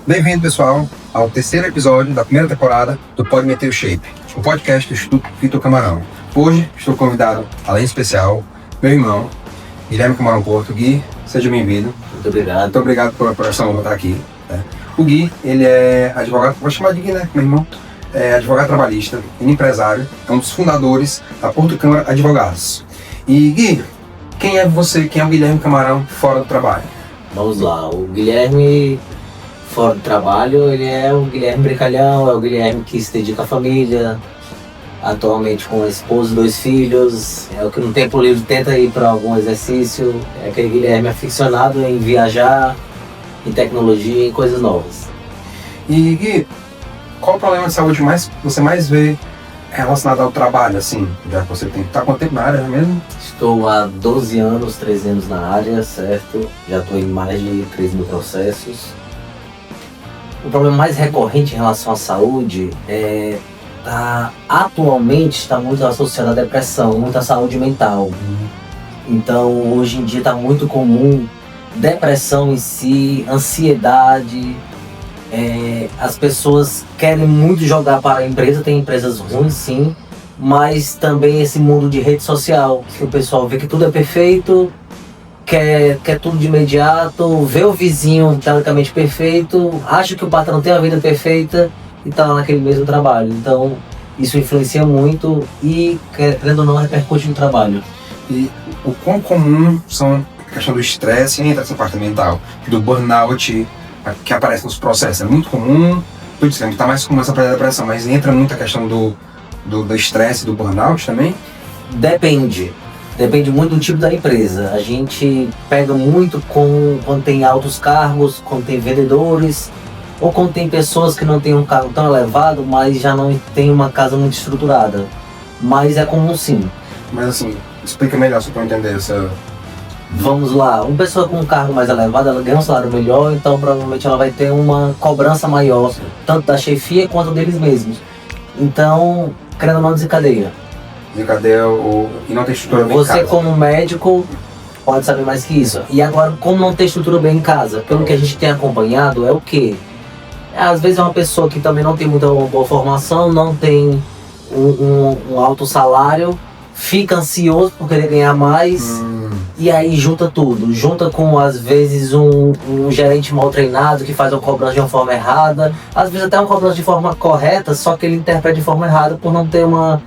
Bem-vindo, pessoal, ao terceiro episódio da primeira temporada do Pode Meter o Shape, o podcast do Instituto Vitor Camarão. Hoje estou convidado, além especial, meu irmão, Guilherme Camarão Porto. Gui, seja bem-vindo. Muito obrigado. Muito obrigado por essa honra estar aqui. O Gui, ele é advogado, vou chamar de Gui, né, meu irmão? É advogado trabalhista, empresário, é um dos fundadores da Porto Câmara Advogados. E Gui, quem é você, quem é o Guilherme Camarão fora do trabalho? Vamos lá, o Guilherme fora do trabalho, ele é o Guilherme brincalhão, é o Guilherme que se dedica à família, atualmente com a esposa e 2 filhos, é o que no tempo livre tenta ir para algum exercício, é aquele Guilherme aficionado em viajar, em tecnologia, em coisas novas. E Gui, qual o problema de saúde você mais vê relacionado ao trabalho, assim, já que você tá há quanto tempo na área mesmo? Estou há 12 anos, 13 anos na área, certo? Já estou em mais de 3 mil processos. O problema mais recorrente em relação à saúde atualmente está muito associado à depressão, muito à saúde mental. Então, hoje em dia está muito comum depressão em si, ansiedade. As pessoas querem muito jogar para a empresa, tem empresas ruins sim, mas também esse mundo de rede social, que o pessoal vê que tudo é perfeito, quer tudo de imediato, vê o vizinho teoricamente perfeito, acha que o patrão tem a vida perfeita e está lá naquele mesmo trabalho. Então isso influencia muito e, querendo ou não, repercute no trabalho. E o quão comum são a questão do estresse e essa parte mental, do burnout que aparece nos processos? É muito comum, estou dizendo que está mais comum essa parte da depressão, mas entra muito a questão do estresse e do burnout também? Depende muito do tipo da empresa. A gente pega muito quando tem altos cargos, quando tem vendedores, ou quando tem pessoas que não têm um cargo tão elevado, mas já não tem uma casa muito estruturada. Mas é comum sim. Mas assim, explica melhor só para eu entender essa... Vamos lá, uma pessoa com um cargo mais elevado, ela ganha um salário melhor, então provavelmente ela vai ter uma cobrança maior, tanto da chefia quanto deles mesmos. Então, querendo ou não, desencadeia. E não tem estrutura bem em casa. Você como médico pode saber mais que isso. E agora, como não tem estrutura bem em casa? Pelo que a gente tem acompanhado, é o quê? Às vezes é uma pessoa que também não tem muita boa formação, não tem um alto salário, fica ansioso por querer ganhar mais, e aí junta tudo. Junta com, às vezes, um gerente mal treinado que faz uma cobrança de uma forma errada, às vezes até uma cobrança de forma correta, só que ele interpreta de forma errada por não ter uma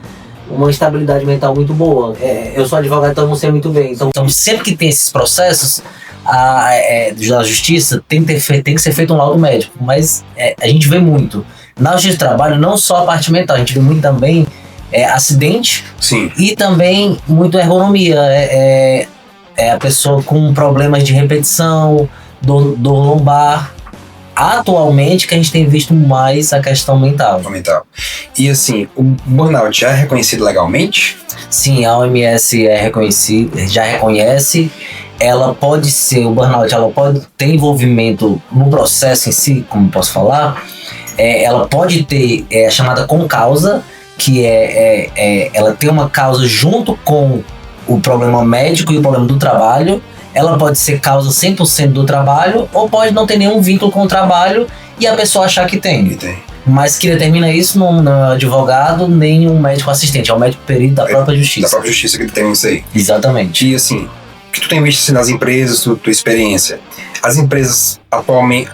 estabilidade mental muito boa. Eu sou advogado, então não sei muito bem. Então sempre que tem esses processos da justiça, tem que ser feito um laudo médico, mas a gente vê muito. Na justiça do trabalho, não só a parte mental, a gente vê muito também acidente. Sim. E também muito ergonomia. A pessoa com problemas de repetição, dor lombar. Atualmente que a gente tem visto mais a questão mental. E assim, o burnout já é reconhecido legalmente? Sim, a OMS já reconhece. Ela pode ser, o burnout, ela pode ter envolvimento no processo em si, como posso falar. Ela pode ter a chamada concausa, que ela tem uma causa junto com o problema médico e o problema do trabalho. Ela pode ser causa 100% do trabalho, ou pode não ter nenhum vínculo com o trabalho e a pessoa achar que tem. Mas que determina isso não é advogado nem um médico assistente, é o médico perito da própria justiça. Da própria justiça que determina isso aí. Exatamente. E assim, o que tu tem visto assim, nas empresas, tua experiência? As empresas atualmente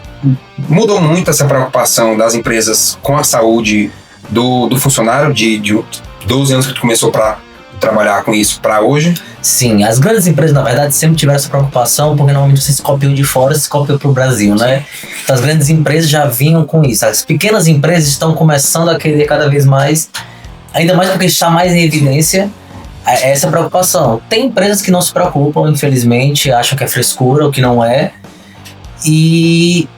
mudou muito essa preocupação das empresas com a saúde do funcionário de 12 anos que tu começou para trabalhar com isso para hoje? Sim, as grandes empresas, na verdade, sempre tiveram essa preocupação, porque normalmente você se copiou de fora, se copiou para o Brasil, né? Então as grandes empresas já vinham com isso. As pequenas empresas estão começando a querer cada vez mais, ainda mais porque está mais em evidência essa preocupação. Tem empresas que não se preocupam, infelizmente, acham que é frescura, o que não é. E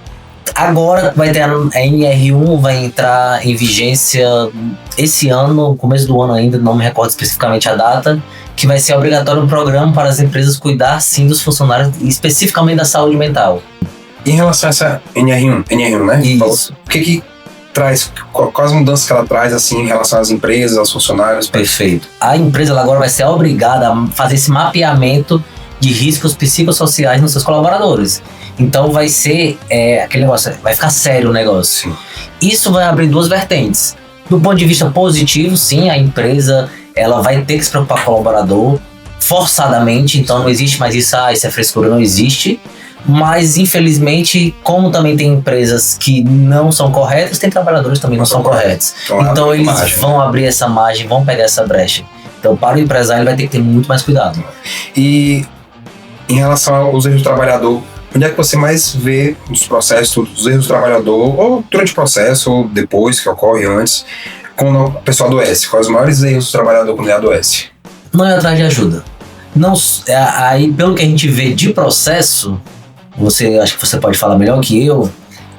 agora vai ter a NR1, vai entrar em vigência esse ano, no começo do ano ainda, não me recordo especificamente a data, que vai ser obrigatório um programa para as empresas cuidar sim dos funcionários, especificamente da saúde mental. Em relação a essa NR1, né? Isso. O que traz, quais mudanças que ela traz assim em relação às empresas, aos funcionários? Perfeito. A empresa ela agora vai ser obrigada a fazer esse mapeamento de riscos psicossociais nos seus colaboradores. Então vai ser aquele negócio, vai ficar sério o negócio. Sim. Isso vai abrir duas vertentes. Do ponto de vista positivo, sim, a empresa ela vai ter que se preocupar com o colaborador forçadamente, então não existe mais isso, isso é frescura, não existe. Mas, infelizmente, como também tem empresas que não são corretas, tem trabalhadores que também não são corretos. Então eles vão abrir essa margem, vão pegar essa brecha. Então, para o empresário, ele vai ter que ter muito mais cuidado. E em relação aos erros do trabalhador, onde é que você mais vê nos processos os erros do trabalhador, ou durante o processo, ou depois, que ocorre antes, quando o pessoal adoece? Quais os maiores erros do trabalhador quando ele adoece? Não é atrás de ajuda. Não, aí, pelo que a gente vê de processo, acho que você pode falar melhor que eu,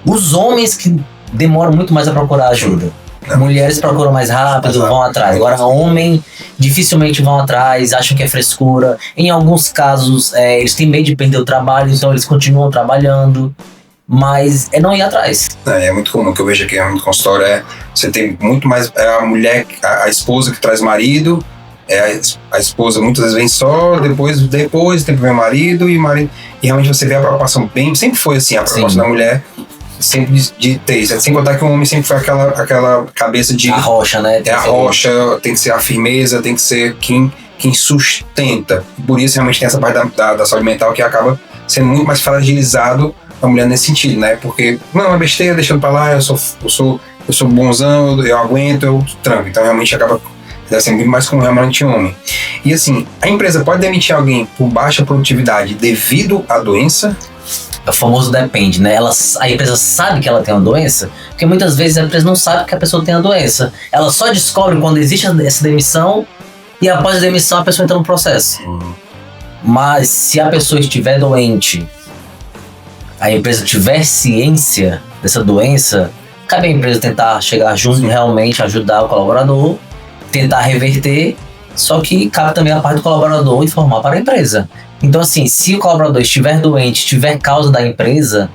os homens que demoram muito mais a procurar ajuda. Mulheres procuram mais rápido, vão atrás. Agora, homem dificilmente vão atrás, acham que é frescura. Em alguns casos, eles têm medo de perder o trabalho, então eles continuam trabalhando. Mas é não ir atrás. É muito comum, o que eu vejo aqui no consultório você tem muito mais a mulher, a esposa que traz marido, a esposa muitas vezes vem só, depois tem que ver o marido, e realmente você vê a preocupação sempre foi assim, a preocupação da mulher, sempre de ter isso, sem contar que o homem sempre foi aquela cabeça de... A rocha, né? A rocha, tem que ser a firmeza, tem que ser quem sustenta. Por isso realmente tem essa parte da saúde mental que acaba sendo muito mais fragilizado a mulher nesse sentido, né? Porque, não, é besteira, deixando pra lá, eu sou bonzão, eu aguento, eu tranco. Então realmente acaba sendo muito mais como realmente homem. E assim, a empresa pode demitir alguém por baixa produtividade devido à doença? O famoso depende, né? A empresa sabe que ela tem uma doença, porque muitas vezes a empresa não sabe que a pessoa tem a doença. Ela só descobre quando existe essa demissão, e após a demissão a pessoa entra no processo. Mas se a pessoa estiver doente, a empresa tiver ciência dessa doença, cabe à empresa tentar chegar junto e realmente ajudar o colaborador, tentar reverter, só que cabe também a parte do colaborador informar para a empresa. Então assim, se o colaborador estiver doente, tiver causa da empresa,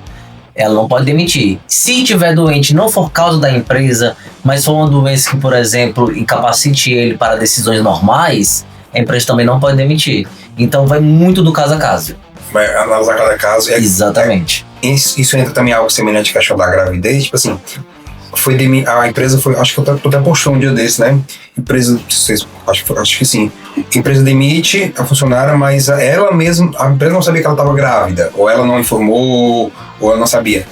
ela não pode demitir. Se estiver doente e não for causa da empresa, mas for uma doença que, por exemplo, incapacite ele para decisões normais, a empresa também não pode demitir. Então vai muito do caso a caso. Vai analisar cada caso. Exatamente. Isso entra também algo semelhante à questão da gravidez, tipo assim, a empresa foi, acho que eu até postou um dia desse, né? Acho que sim. A empresa demite a funcionária, mas ela mesma, a empresa não sabia que ela estava grávida, ou ela não informou, ou ela não sabia.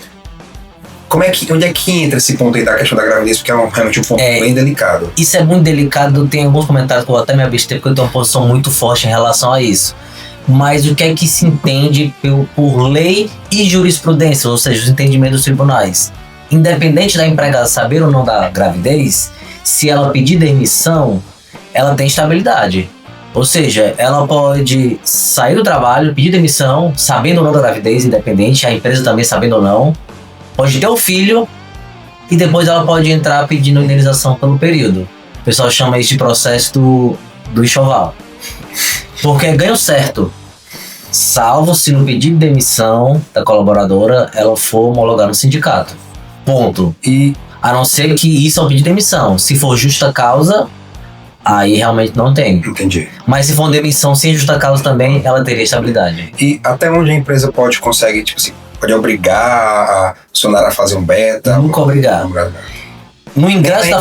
Onde é que entra esse ponto aí da questão da gravidez? Porque é realmente um ponto bem delicado. Isso é muito delicado, tem alguns comentários que eu vou até me abster, porque eu tenho uma posição muito forte em relação a isso. Mas o que é que se entende por lei e jurisprudência, ou seja, os entendimentos dos tribunais? Independente da empregada saber ou não da gravidez, se ela pedir demissão, ela tem estabilidade. Ou seja, ela pode sair do trabalho, pedir demissão, sabendo ou não da gravidez, independente, a empresa também sabendo ou não, pode ter o filho e depois ela pode entrar pedindo indenização pelo período. O pessoal chama isso de processo do enxoval. Porque é ganho certo, salvo se no pedido de demissão da colaboradora ela for homologar no sindicato. Ponto. E a não ser que isso é um pedido de demissão. Se for justa causa, aí realmente não tem. Entendi. Mas se for uma demissão sem justa causa também, ela teria estabilidade. E até onde a empresa consegue, tipo assim, pode obrigar a funcionária a fazer um beta? Nunca obrigar. No ingresso da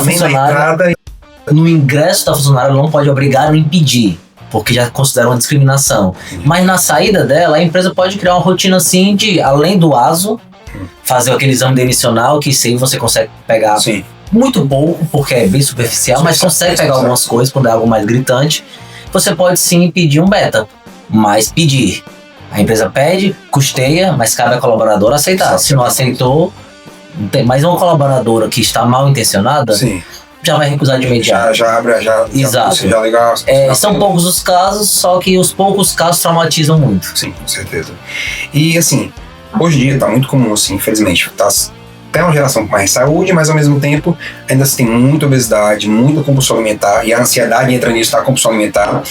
funcionária, ela não pode obrigar ou impedir, porque já considera uma discriminação. Mas na saída dela, a empresa pode criar uma rotina assim de, além do ASO, fazer aquele exame demissional, que isso aí você consegue pegar muito pouco, porque é bem superficial, mas consegue pegar algumas coisas quando é algo mais gritante. Você pode sim pedir um beta, mas pedir. A empresa pede, custeia, mas cabe a colaboradora aceitar. Se não aceitou, não tem. Mas uma colaboradora que está mal intencionada, já vai recusar de imediato. Exato. Legal, são poucos os casos, só que os poucos casos traumatizam muito. Sim, com certeza. E assim, hoje em dia tá muito comum, assim, infelizmente, tem uma geração com mais saúde, mas ao mesmo tempo ainda se tem muita obesidade, muita compulsão alimentar, e a ansiedade entra nisso, a compulsão alimentar.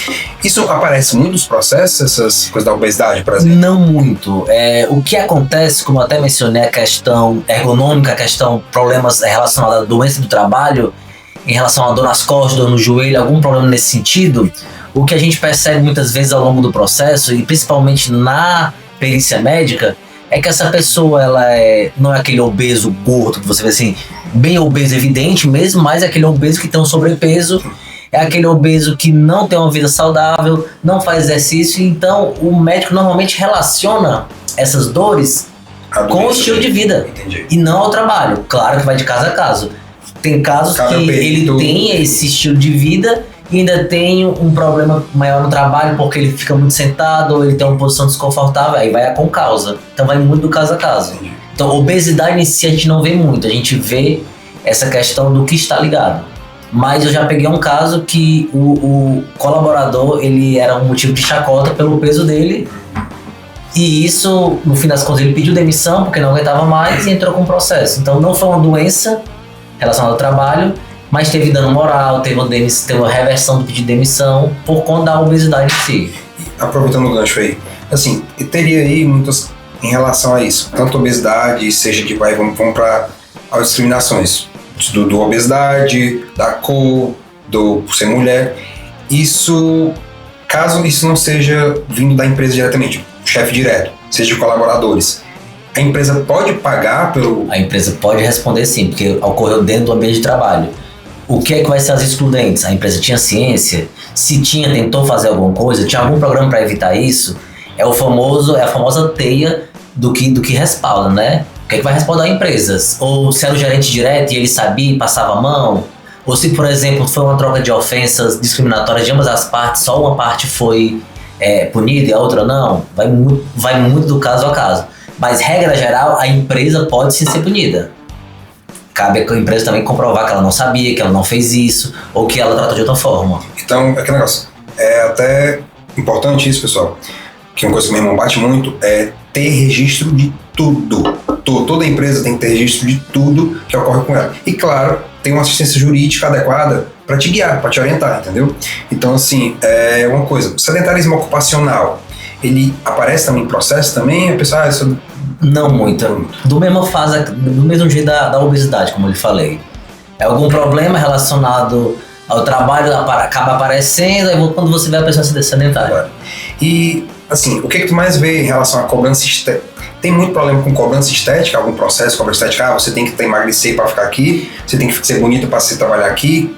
Isso aparece muito nos processos, essas coisas da obesidade, por exemplo? Não muito. O que acontece, como eu até mencionei, a questão ergonômica, a questão problemas relacionados à doença do trabalho, em relação à dor nas costas, dor no joelho, algum problema nesse sentido, o que a gente percebe muitas vezes ao longo do processo, e principalmente na perícia médica, é que essa pessoa, não é aquele obeso gordo, que você vê assim, bem obeso, evidente mesmo, mas é aquele obeso que tem um sobrepeso, é aquele obeso que não tem uma vida saudável, não faz exercício, então o médico normalmente relaciona essas dores com o estilo de vida. Entendi. E não ao trabalho. Claro que vai de caso a caso. Tem casos que ele tem esse estilo de vida e ainda tem um problema maior no trabalho porque ele fica muito sentado ou ele tem uma posição desconfortável, aí vai com causa. Então vai muito do caso a caso. Então obesidade em si a gente não vê muito, a gente vê essa questão do que está ligado. Mas eu já peguei um caso que o colaborador, ele era um motivo de chacota pelo peso dele, e isso, no fim das contas, ele pediu demissão porque não aguentava mais e entrou com um processo. Então não foi uma doença relacionada ao trabalho, mas teve dano moral, teve uma reversão do pedido de demissão por conta da obesidade em si. Aproveitando o gancho aí, assim, teria aí muitas em relação a isso, tanto obesidade, seja de vamos para as discriminações do obesidade, da cor, por ser mulher. Isso, caso isso não seja vindo da empresa diretamente, chefe direto, seja de colaboradores, a empresa pode pagar pelo... A empresa pode responder sim, porque ocorreu dentro do ambiente de trabalho. O que é que vai ser as excludentes? A empresa tinha ciência? Se tinha, tentou fazer alguma coisa? Tinha algum programa para evitar isso? É a famosa teia do que respalda, né? O que é que vai respaldar empresas? Ou se era o gerente direto e ele sabia e passava a mão? Ou se, por exemplo, foi uma troca de ofensas discriminatórias de ambas as partes, só uma parte foi punida e a outra não? Vai muito do caso a caso. Mas, regra geral, a empresa pode sim ser punida. Cabe a empresa também comprovar que ela não sabia, que ela não fez isso, ou que ela tratou de outra forma. Então, é que negócio. É até importante isso, pessoal, que uma coisa que meu irmão bate muito é ter registro de tudo. Toda empresa tem que ter registro de tudo que ocorre com ela. E, claro, tem uma assistência jurídica adequada para te guiar, para te orientar, entendeu? Então, assim, é uma coisa. Sedentarismo ocupacional, ele aparece também em processo também? A pessoa, não muito. Do mesmo jeito da obesidade, como eu lhe falei. É algum problema relacionado ao trabalho, acaba aparecendo, aí quando você vê a pessoa se sedentária. E, assim, o que tu mais vê em relação à cobrança estética? Tem muito problema com cobrança estética, algum processo de cobrança estética? Você tem que emagrecer para ficar aqui, você tem que ser bonito para trabalhar aqui.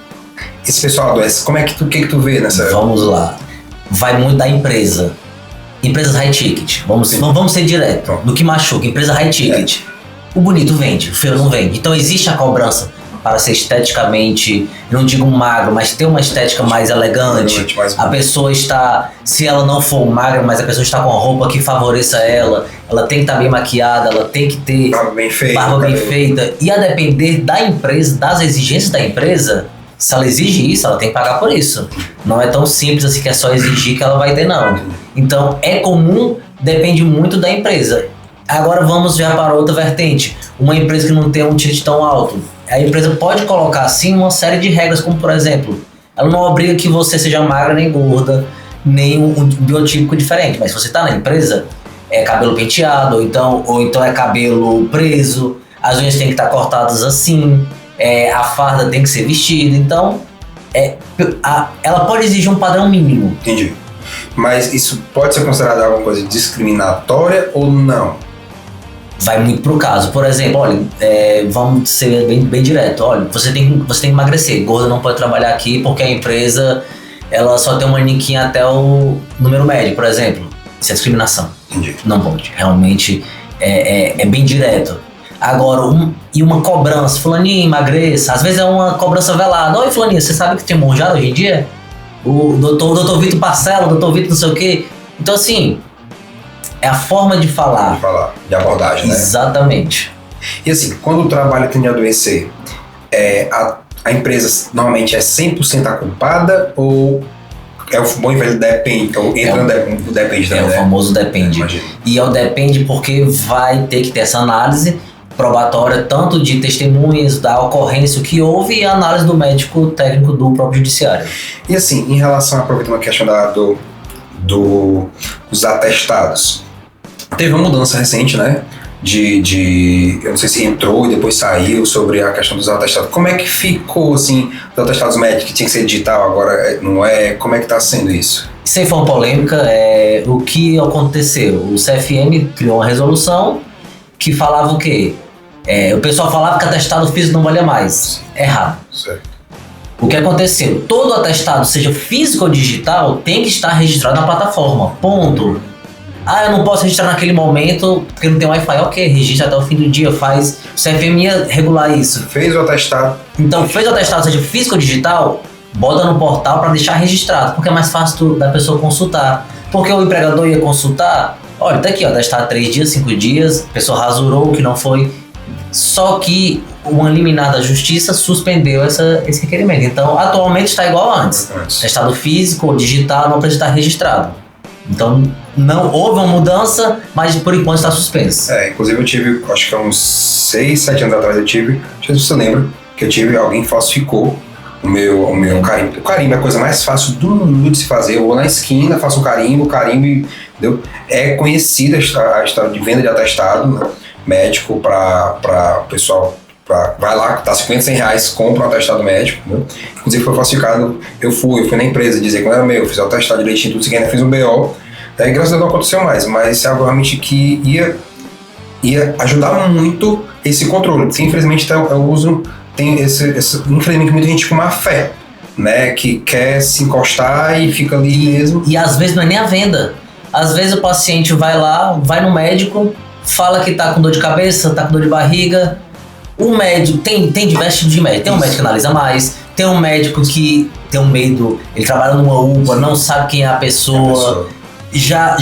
Esse pessoal adoece, o que tu vê nessa... Vamos lá. Vai muito da empresa. Empresas high ticket, vamos ser direto, do que machuca, empresa high ticket. O bonito vende, o feio não vende. Então existe a cobrança para ser esteticamente, não digo magro, mas ter uma estética mais elegante. A pessoa está, se ela não for magra, mas a pessoa está com a roupa que favoreça ela tem que estar bem maquiada, ela tem que ter barba bem feita. E a depender da empresa, das exigências da empresa, se ela exige isso, ela tem que pagar por isso. Não é tão simples assim que é só exigir que ela vai ter, não. Então, é comum, depende muito da empresa. Agora vamos ver para outra vertente. Uma empresa que não tem um ticket tão alto. A empresa pode colocar, sim, uma série de regras, como por exemplo, ela não obriga que você seja magra nem gorda, nem um biotipo diferente. Mas se você está na empresa, é cabelo penteado, ou então é cabelo preso, as unhas têm que estar cortadas assim, a farda tem que ser vestida. Então, ela pode exigir um padrão mínimo. Entendi. Mas isso pode ser considerado alguma coisa discriminatória ou não? Vai muito pro caso. Por exemplo, olha, vamos ser bem direto. Olha, você tem que emagrecer. Gorda não pode trabalhar aqui porque a empresa ela só tem uma niquinha até o número médio, por exemplo. Isso é discriminação. Entendi. Não pode. Realmente é bem direto. Agora, uma cobrança. Fulaninho, emagreça. Às vezes é uma cobrança velada. Oi, Fulaninho, você sabe que tem monjado hoje em dia? O doutor Vitor Parcela, o doutor Vitor não sei o quê. Então, assim, é a forma de falar. De abordagem, né? Exatamente. E assim, quando o trabalho tende a adoecer, a empresa normalmente é 100% a culpada ou é o bom e velho depende? Ou entra no depende também, o famoso depende. E é o depende porque vai ter que ter essa análise probatória, tanto de testemunhas, da ocorrência, o que houve, e a análise do médico técnico do próprio judiciário. E assim, em relação, aproveitando a questão dos atestados, teve uma mudança recente, né? Eu não sei se entrou e depois saiu sobre a questão dos atestados. Como é que ficou, assim, os atestados médicos que tinha que ser digital, agora não é? Como é que está sendo isso? sem for uma polêmica, o que aconteceu? O CFM criou uma resolução que falava o quê? O pessoal falava que atestado físico não valia mais. Errado. Certo. O que aconteceu? Todo atestado, seja físico ou digital, tem que estar registrado na plataforma. Ponto. Eu não posso registrar naquele momento porque não tem Wi-Fi. Ok, registra até o fim do dia, faz. O CFM ia regular isso. Fez o atestado. Então, fez o atestado, seja físico ou digital, bota no portal para deixar registrado, porque é mais fácil da pessoa consultar. Porque o empregador ia consultar, olha, tá aqui, ó, atestado 3 dias, 5 dias, a pessoa rasurou o que não foi. Só que uma liminar da justiça suspendeu esse requerimento. Então, atualmente está igual antes. Atestado físico ou digital não precisa estar registrado. Então, não houve uma mudança, mas por enquanto está suspenso. Inclusive eu tive, acho que há uns 6, 7 anos atrás não sei se você lembra, que eu tive, alguém falsificou o meu carimbo. O carimbo é a coisa mais fácil do mundo de se fazer. Eu vou na esquina, faço o carimbo, entendeu? É conhecida a história de venda de atestado, né, médico para o pessoal. Vai lá, tá 50, 100 reais, compra um atestado médico, né? Inclusive foi falsificado, eu fui na empresa dizer que não era meu, fiz o atestado direitinho, tudo isso aqui, fiz um BO, graças a Deus não aconteceu mais, mas é algo realmente que ia ajudar muito esse controle, porque infelizmente tem infelizmente muita gente com má fé, né, que quer se encostar e fica ali mesmo. E às vezes não é nem a venda, às vezes o paciente vai lá, vai no médico, fala que tá com dor de cabeça, tá com dor de barriga. O médico, tem diversos tipos de médico. Tem um médico que analisa mais, tem um médico que tem um medo, ele trabalha numa UPA, não sabe quem é a pessoa. Já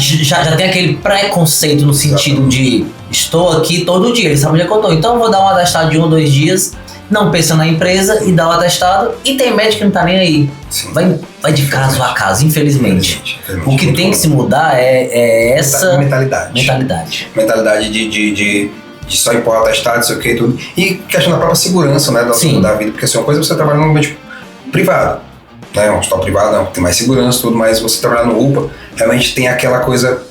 tem aquele preconceito no sentido de estou aqui todo dia, ele sabe onde é que eu tô. Então eu vou dar um atestado de 1 ou 2 dias, não pensa na empresa e dá o atestado. E tem médico que não tá nem aí. Vai de caso a caso, infelizmente. O que tem que se mudar é essa mentalidade. Mentalidade de só empurrar atestado, não sei o que, tudo. E questão da própria segurança, né, da vida, porque assim, uma coisa é você trabalhar num ambiente privado, né, um hospital privado, não, tem mais segurança, tudo, mas você trabalhar no UPA, realmente tem aquela coisa,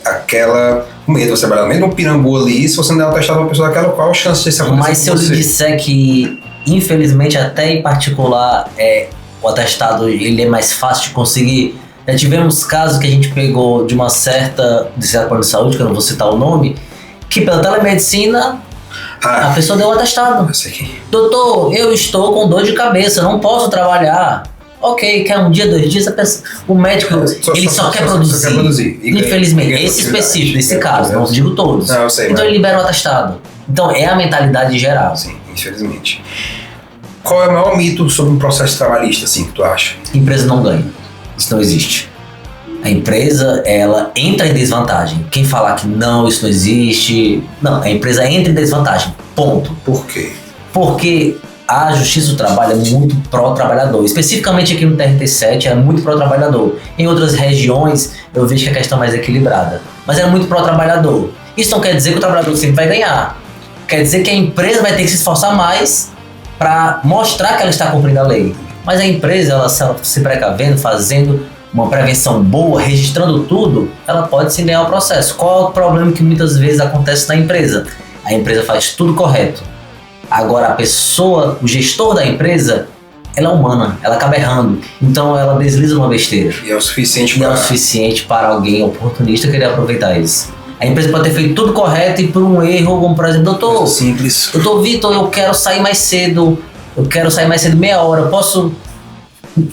o medo de você trabalhar no meio de um pirambu ali, se você não der um atestado a uma pessoa daquela, qual a chance de isso acontecer? Mas se eu lhe disser que, infelizmente, até em particular, o atestado ele é mais fácil de conseguir. Já tivemos casos que a gente pegou de uma certa plano de saúde, que eu não vou citar o nome, que pela telemedicina a pessoa deu um atestado. Doutor, eu estou com dor de cabeça, não posso trabalhar. Ok, quer 1 dia, 2 dias, o médico ele só quer produzir. Infelizmente, esse específico, esse caso, não digo todos. Não, eu sei, então ele libera o atestado. Então é a mentalidade geral. Sim, infelizmente. Qual é o maior mito sobre um processo trabalhista, assim, que tu acha? Empresa não ganha. Isso não existe. A empresa, ela entra em desvantagem. Quem falar que não, isso não existe... Não, a empresa entra em desvantagem. Ponto. Por quê? Porque a Justiça do Trabalho é muito pró-trabalhador. Especificamente aqui no TRT7 é muito pró-trabalhador. Em outras regiões eu vejo que a questão é mais equilibrada. Mas é muito pró-trabalhador. Isso não quer dizer que o trabalhador sempre vai ganhar. Quer dizer que a empresa vai ter que se esforçar mais para mostrar que ela está cumprindo a lei. Mas a empresa, ela se precavendo, fazendo uma prevenção boa, registrando tudo, ela pode sim ganhar o processo. Qual é o problema que muitas vezes acontece na empresa? A empresa faz tudo correto. Agora a pessoa, o gestor da empresa, ela é humana, ela acaba errando. Então ela desliza uma besteira. E é o suficiente para alguém oportunista querer aproveitar isso. A empresa pode ter feito tudo correto e por um erro, como por exemplo, doutor Vitor, eu quero sair mais cedo, meia hora, eu posso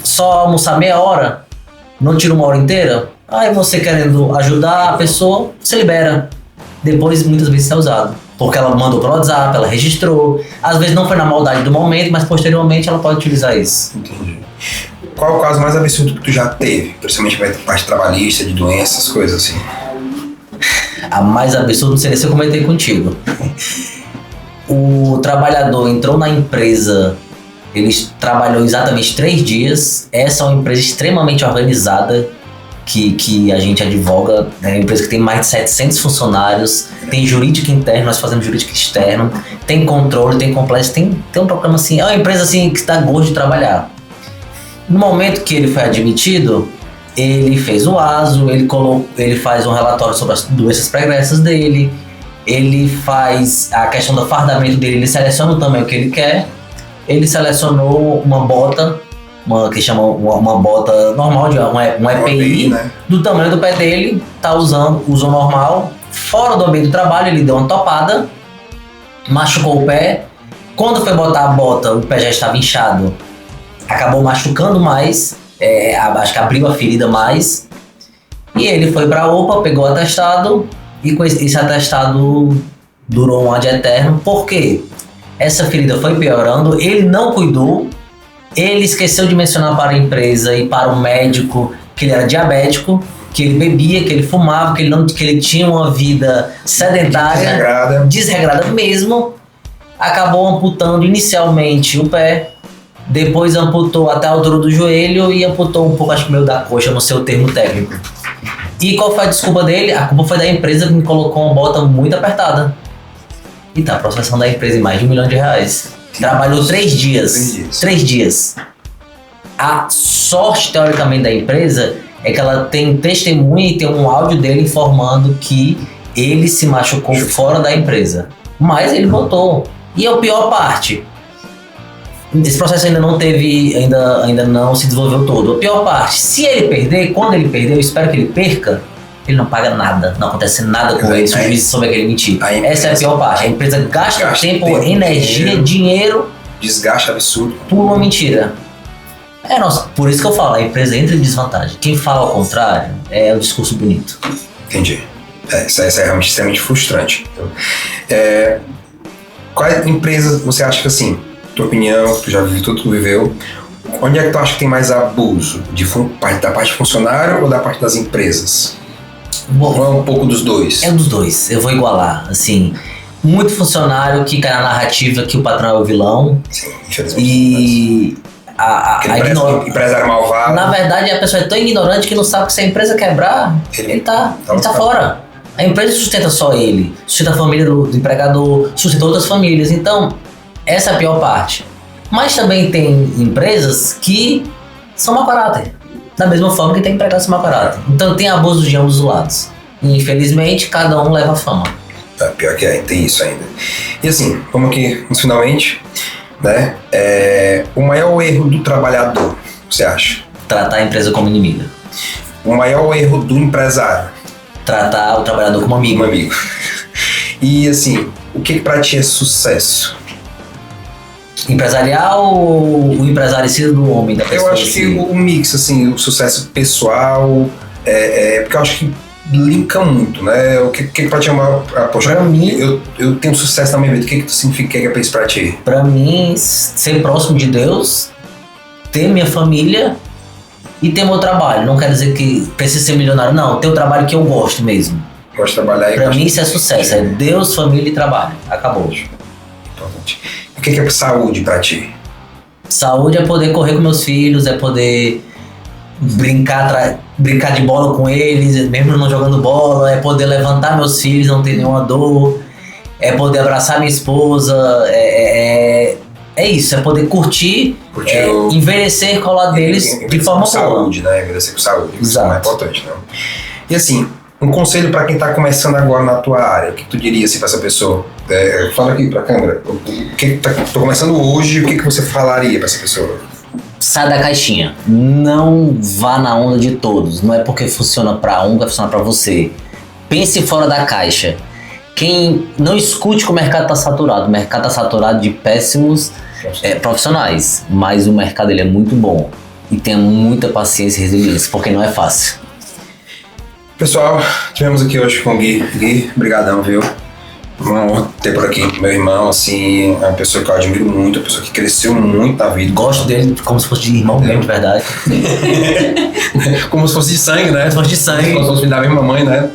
só almoçar meia hora? Não tira 1 hora inteira? Aí você querendo ajudar a pessoa, você libera. Depois muitas vezes é usado. Porque ela mandou pelo WhatsApp, ela registrou. Às vezes não foi na maldade do momento, mas posteriormente ela pode utilizar isso. Entendi. Qual é o caso mais absurdo que tu já teve? Principalmente parte trabalhista, de doenças, essas coisas assim. A mais absurda, não sei nem se eu comentei contigo. O trabalhador entrou na empresa, ele trabalhou exatamente 3 dias. Essa é uma empresa extremamente organizada, que a gente advoga, é uma empresa que tem mais de 700 funcionários, tem jurídico interno, nós fazemos jurídico externo, tem controle, tem compliance, tem um programa assim, é uma empresa assim que dá gosto de trabalhar. No momento que ele foi admitido, ele fez o ASO, ele faz um relatório sobre as doenças pregressas dele, ele faz a questão do fardamento dele, ele seleciona também o que ele quer. Ele selecionou uma bota uma que chama uma bota normal, uma EPI, né? do tamanho do pé dele, usou normal. Fora do ambiente do trabalho, ele deu uma topada, machucou o pé. Quando foi botar a bota, o pé já estava inchado, acabou machucando mais, acho que abriu a ferida mais. E ele foi pra UPA, pegou o atestado, e com esse atestado durou um ad eterno. Por quê? Essa ferida foi piorando, ele não cuidou, ele esqueceu de mencionar para a empresa e para o médico que ele era diabético, que ele bebia, que ele fumava, que ele tinha uma vida sedentária, desregrada mesmo. Acabou amputando inicialmente o pé, depois amputou até a altura do joelho e amputou um pouco, acho que meio da coxa, no seu termo técnico. E qual foi a desculpa dele? A culpa foi da empresa que me colocou uma bota muito apertada. E tá processando a empresa em mais de R$1 milhão. Trabalhou 3 dias. 3 dias. A sorte, teoricamente, da empresa é que ela tem testemunha e tem um áudio dele informando que ele se machucou fora da empresa. Mas ele botou. E a pior parte, esse processo ainda não teve, ainda não se desenvolveu todo. A pior parte, se ele perder, quando ele perder, eu espero que ele perca, ele não paga nada, não acontece nada com ele se o juiz souber que ele mentir. Essa é a pior parte. A empresa gasta tempo, energia, dinheiro. Desgaste absurdo. Por uma mentira. Por isso que eu falo, a empresa entra em desvantagem. Quem fala ao contrário é o discurso bonito. Entendi. Isso é realmente extremamente frustrante. Quais empresas você acha que, assim, tua opinião, tu já viu tudo que tu viveu, onde é que tu acha que tem mais abuso? Da parte funcionário ou da parte das empresas? Ou é um pouco dos dois? É dos dois, eu vou igualar, assim, muito funcionário que cai na narrativa que o patrão é o vilão. Sim, infelizmente. E empresário malvado. Na verdade, a pessoa é tão ignorante que não sabe que se a empresa quebrar, ele tá fora. A empresa sustenta só ele, sustenta a família do empregador, sustenta outras famílias. Então, essa é a pior parte. Mas também tem empresas que são mau caráter. Da mesma forma que tem empregados mau caráter. Então tem abuso de ambos os lados. E infelizmente, cada um leva a fama. Pior que tem isso ainda. E assim, vamos aqui, finalmente, né? O maior erro do trabalhador, você acha? Tratar a empresa como inimiga. O maior erro do empresário? Tratar o trabalhador como amigo. E assim, o que pra ti é sucesso? Empresarial ou o empresário em si do homem, da pessoa? Eu acho que o mix, assim, o sucesso pessoal, porque eu acho que linka muito, né? O que pra ti é uma... Poxa, pra mim, eu tenho sucesso na minha vida, o que significa, que é isso pra ti? Pra mim, ser próximo de Deus, ter minha família e ter meu trabalho. Não quer dizer que precisa ser milionário, não. Ter o trabalho que eu gosto mesmo. Gosto de trabalhar e... Pra mim isso é sucesso, é Deus, família e trabalho. Acabou. Importante. O que é saúde pra ti? Saúde é poder correr com meus filhos, é poder brincar de bola com eles, mesmo não jogando bola, é poder levantar meus filhos, não ter nenhuma dor, é poder abraçar minha esposa, é isso, é poder curtir envelhecer com o lado deles de forma boa. Saúde, né? Envelhecer com saúde, isso é mais importante, né? E assim, um conselho para quem tá começando agora na tua área, o que tu diria assim, para essa pessoa? Fala aqui pra câmera, tô começando hoje, o que você falaria para essa pessoa? Sai da caixinha, não vá na onda de todos, não é porque funciona para um que vai funcionar para você. Pense fora da caixa. Não escute que o mercado está saturado. O mercado está saturado de péssimos profissionais, mas o mercado ele é muito bom e tenha muita paciência e resiliência, porque não é fácil. Pessoal, tivemos aqui hoje com o Gui. Gui, brigadão, viu? Uma honra ter por aqui meu irmão, assim, é uma pessoa que eu admiro muito, uma pessoa que cresceu muito na vida. Gosto dele como se fosse de irmão mesmo, de verdade. Como se fosse de sangue, né? Como se fosse de sangue. Como se fosse da mesma mãe, né?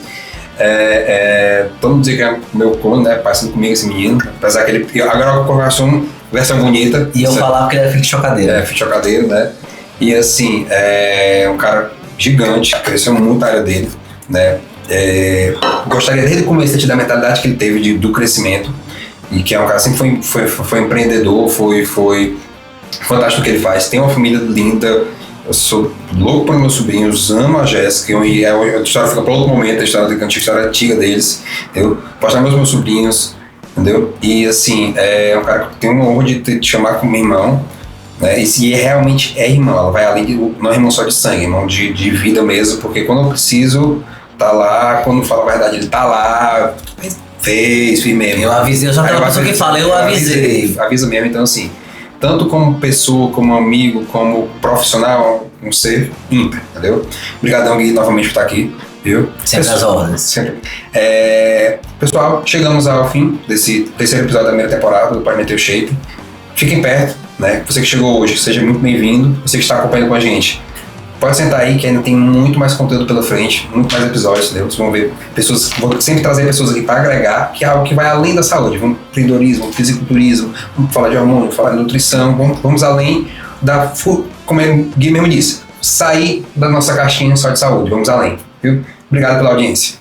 Todo mundo diz que é meu clone, né? Parecido comigo esse menino. Apesar que ele... Agora eu acho uma versão bonita. E eu falava que ele era filho de chocadeiro. Filho de chocadeiro, né? E assim, é um cara gigante, cresceu muito a área dele, né? Gostaria desde o começo de te dar a mentalidade que ele teve do crescimento. E que é um cara assim, foi empreendedor, foi fantástico o que ele faz. Tem uma família linda. Eu sou louco pelos meus sobrinhos, amo a Jéssica, e a história fica para outro momento, a história antiga deles, entendeu? Postar meus sobrinhos, entendeu? E assim, é um cara que tem uma honra de te chamar como meu irmão, né? E se realmente é irmão, ela vai além, não é irmão só de sangue, é irmão de vida mesmo, porque quando eu preciso, tá lá, quando fala a verdade, ele tá lá, fez mesmo. Eu avisei, eu sou aquela pessoa que fala, eu avisei. Avisa mesmo, então assim, tanto como pessoa, como amigo, como profissional, um ser ímpar, entendeu? Obrigadão, Gui, novamente por estar aqui, viu? Sempre às ordens. Sempre. Pessoal, chegamos ao fim desse terceiro episódio da primeira temporada do Pode Meter o Shape. Fiquem perto, né? Você que chegou hoje, seja muito bem-vindo. Você que está acompanhando com a gente, pode sentar aí que ainda tem muito mais conteúdo pela frente, muito mais episódios, entendeu? Vocês vão ver pessoas, vou sempre trazer pessoas aqui para agregar, que é algo que vai além da saúde. Vamos para empreendedorismo, fisiculturismo, vamos falar de hormônio, falar de nutrição, vamos além da, como o Gui mesmo disse, sair da nossa caixinha só de saúde, vamos além, viu? Obrigado pela audiência.